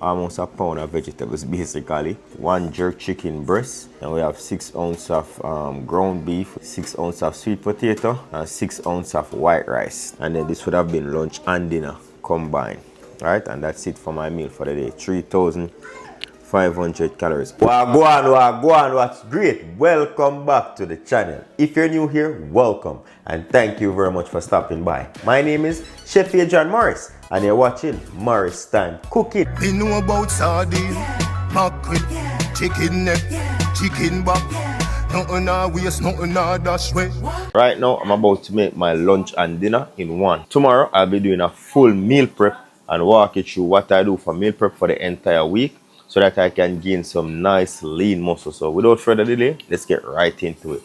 almost a pound of vegetables basically, one jerk chicken breast, and we have 6 ounces of ground beef, 6 ounces of sweet potato, and 6 ounces of white rice. And then this would have been lunch and dinner combined. Alright, and that's it for my meal for the day. 3,500 calories. Wagwan, what's great? Welcome back to the channel. If you're new here, welcome. And thank you very much for stopping by. My name is Chef Adrian Morris, and you're watching Morris Time Cooking. We know about sardine, mackerel, chicken neck, chicken back. Nothing I waste, nothing I dash way. Right now, I'm about to make my lunch and dinner in one. Tomorrow, I'll be doing a full meal prep and walk you through what I do for meal prep for the entire week so that I can gain some nice lean muscle. So without further delay, let's get right into it.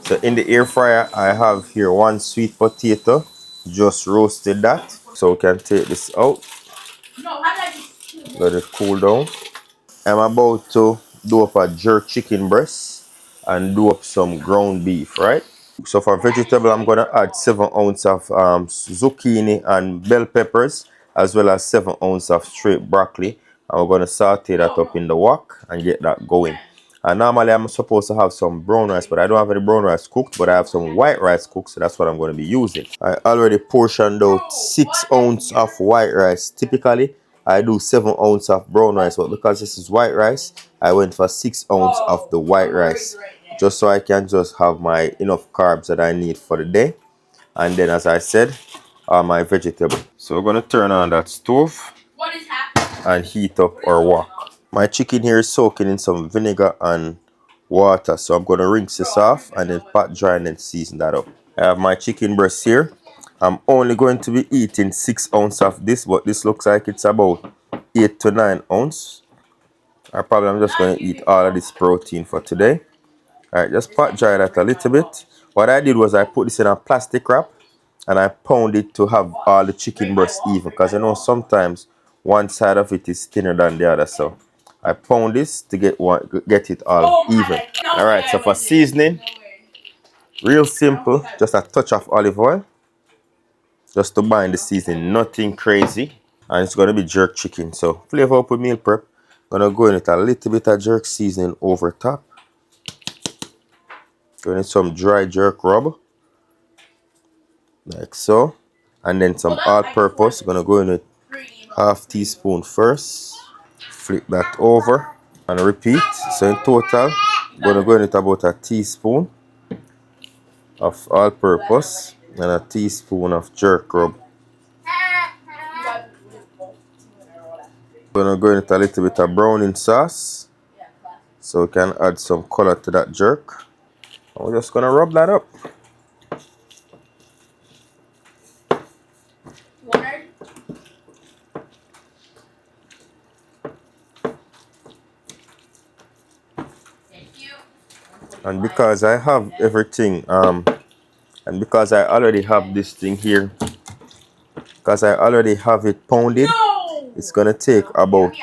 So in the air fryer, I have here one sweet potato, just roasted that. So we can take this out, let it cool down. I'm about to do up a jerk chicken breast and do up some ground beef, right? So for vegetable, I'm gonna add 7 ounces of zucchini and bell peppers, as well as 7 ounces of straight broccoli. And we're gonna saute that up in the wok and get that going. And normally I'm supposed to have some brown rice, but I don't have any brown rice cooked, but I have some white rice cooked, so that's what I'm gonna be using. I already portioned out 6 ounces of white rice. Typically, I do 7 ounces of brown rice, but because this is white rice, I went for 6 ounces of the white rice, just so I can just have my enough carbs that I need for the day. And then, as I said, my vegetable. So we're gonna turn on that stove and heat up our wok. My chicken here is soaking in some vinegar and water, so I'm gonna rinse this off and then pat dry and then season that up. I have my chicken breast here. I'm only going to be eating 6 ounces of this, but this looks like it's about 8 to 9 ounces. I'm just going to eat all of this protein for today. Alright, just pat dry that a little bit. What I did was I put this in a plastic wrap and I pound it to have all the chicken breast even, because I know sometimes one side of it is thinner than the other, so I pound this to get it all even. Alright, so for seasoning, real simple, just a touch of olive oil, just to bind the seasoning, nothing crazy. And it's gonna be jerk chicken, so flavor up with meal prep. Gonna go in with a little bit of jerk seasoning over top. Going in some dry jerk rub, like so, and then some all-purpose. Gonna go in with half teaspoon first. Flip that over and repeat. So in total, gonna go in with about a teaspoon of all-purpose and a teaspoon of jerk rub. Gonna go in with a little bit of browning sauce, so we can add some color to that jerk. And we're just gonna rub that up. And because I have everything, and because I already have this thing here, because I already have it pounded, it's gonna take about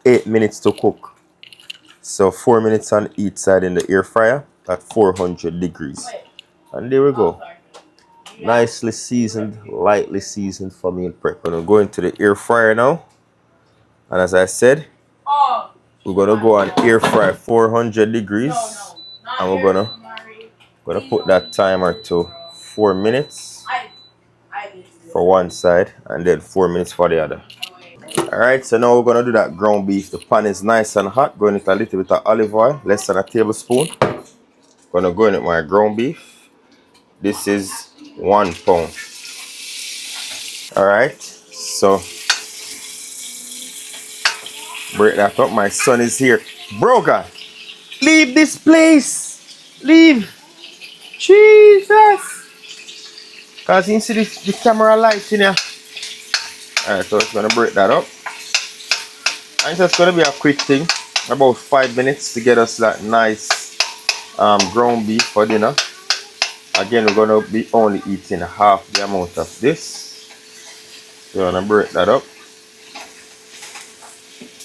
8 minutes to cook. So 4 minutes on each side in the air fryer at 400 degrees. And there we go. Nicely seasoned, lightly seasoned for meal prep. We're gonna go into the air fryer now. And as I said, we're gonna go on air fry 400 degrees. And we're gonna put that timer to 4 minutes for one side and then 4 minutes for the other. Alright, so now we're gonna do that ground beef. The pan is nice and hot. Going with a little bit of olive oil, less than a tablespoon. Gonna go in with my ground beef. This is 1 pound. Alright, so break that up. My son is here. Broga, leave this place. Leave. Jesus. Cause you see the camera light in here. Alright, so it's gonna break that up. And it's just gonna be a quick thing. About 5 minutes to get us that nice ground beef for dinner. Again, we're gonna be only eating half the amount of this. So I'm gonna break that up.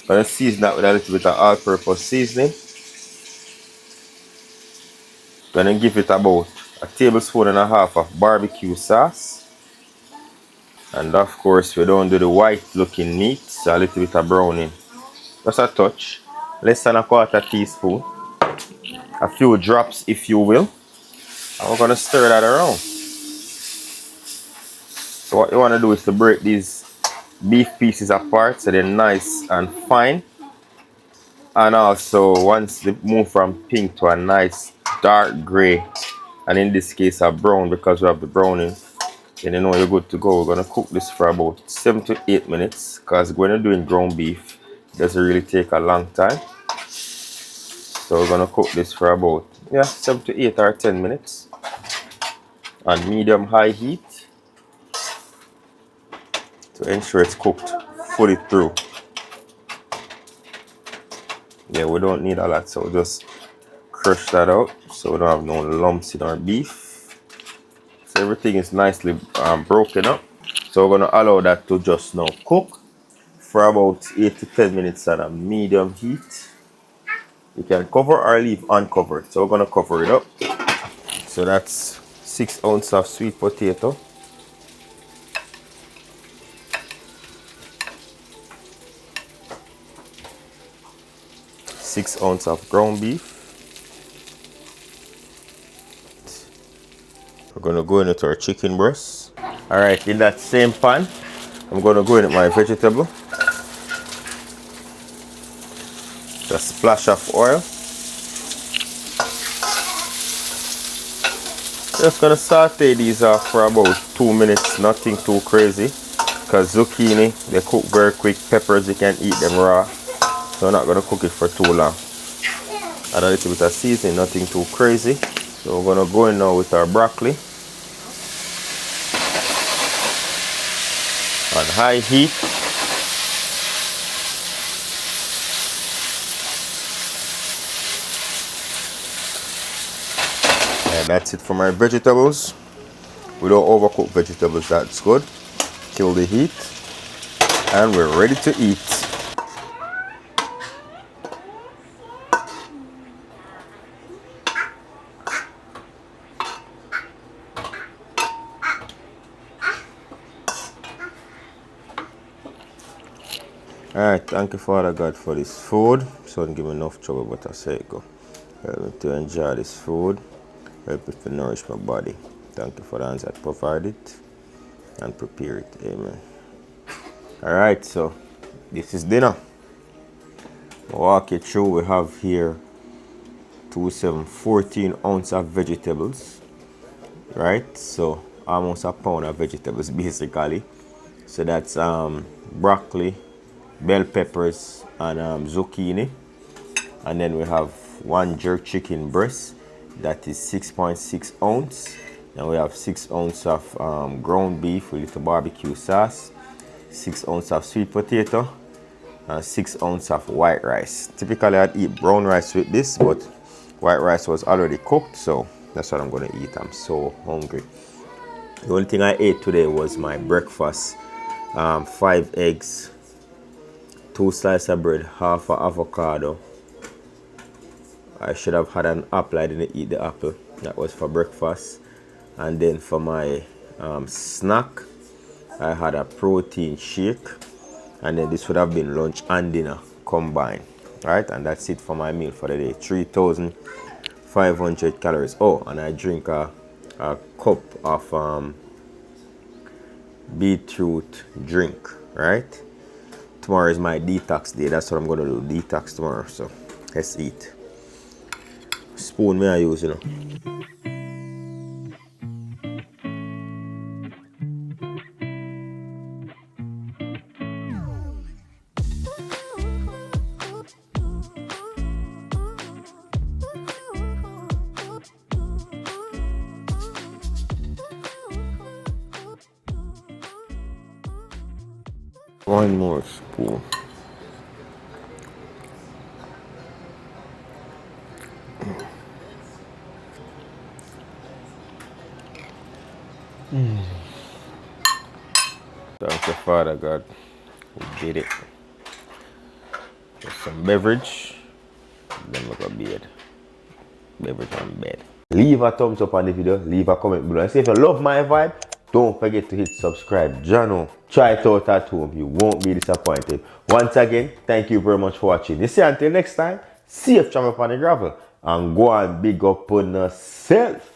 Gonna season that with a little bit of all-purpose seasoning. Gonna give it about a tablespoon and a half of barbecue sauce. And of course, we don't do the white looking meat, so a little bit of browning. Just a touch. Less than a quarter teaspoon. A few drops, if you will. And we're gonna stir that around. So what you wanna do is to break these beef pieces apart so they're nice and fine. And also, once they move from pink to a nice dark gray, and in this case a brown because we have the browning, then you know you're good to go. We're gonna cook this for about 7 to 8 minutes because when you're doing ground beef, it doesn't really take a long time. So we're gonna cook this for about 7 to 8 or 10 minutes on medium high heat to ensure it's cooked fully through. Yeah, we don't need a lot, so just crush that out so we don't have no lumps in our beef. So everything is nicely broken up. So we're gonna allow that to just now cook for about 8 to 10 minutes at a medium heat. You can cover or leave uncovered. So we're gonna cover it up. So that's 6 ounces of sweet potato, 6 ounces of ground beef. We're gonna go in with our chicken breast. Alright, in that same pan, I'm gonna go in with my vegetable. Just a splash of oil. Just gonna saute these off for about 2 minutes, nothing too crazy. Because zucchini, they cook very quick. Peppers, you can eat them raw. So I'm not gonna cook it for too long. Add a little bit of seasoning, nothing too crazy. So we're gonna go in now with our broccoli on high heat. And that's it for my vegetables. We don't overcook vegetables, that's good. Kill the heat. And we're ready to eat. Alright, thank you Father God for this food. So don't give me enough trouble, but I say it go. Help me to enjoy this food. Help it to nourish my body. Thank you for the hands that provide it and prepare it. Amen. Alright, so this is dinner. I'll walk you through. We have here 14 ounces of vegetables. Right? So almost a pound of vegetables basically. So that's broccoli, bell peppers, and zucchini. And then we have one jerk chicken breast that is 6.6 ounces. And we have 6 ounces of ground beef with little barbecue sauce, 6 ounces of sweet potato, and 6 ounces of white rice. Typically I'd eat brown rice with this, but white rice was already cooked, so that's what I'm gonna eat. I'm so hungry. The only thing I ate today was my breakfast. 5 eggs, 2 slices of bread, half an avocado. I should have had an apple. I didn't eat the apple. That was for breakfast. And then for my snack, I had a protein shake. And then this would have been lunch and dinner combined. Right? And that's it for my meal for the day. 3,500 calories. Oh, and I drink a cup of beetroot drink. Right? Tomorrow is my detox day. That's what I'm going to do. Detox tomorrow. So let's eat. Spoon may I use, you know. One more spoon. Thank you, Father God. We did it. Just some beverage. Then we go bed. Beverage and bed. Leave a thumbs up on the video. Leave a comment below. And say if you love my vibe, don't forget to hit subscribe. Jano, try it out at home. You won't be disappointed. Once again, thank you very much for watching. You see, until next time, safe travel upon the gravel. And go and big up on yourself.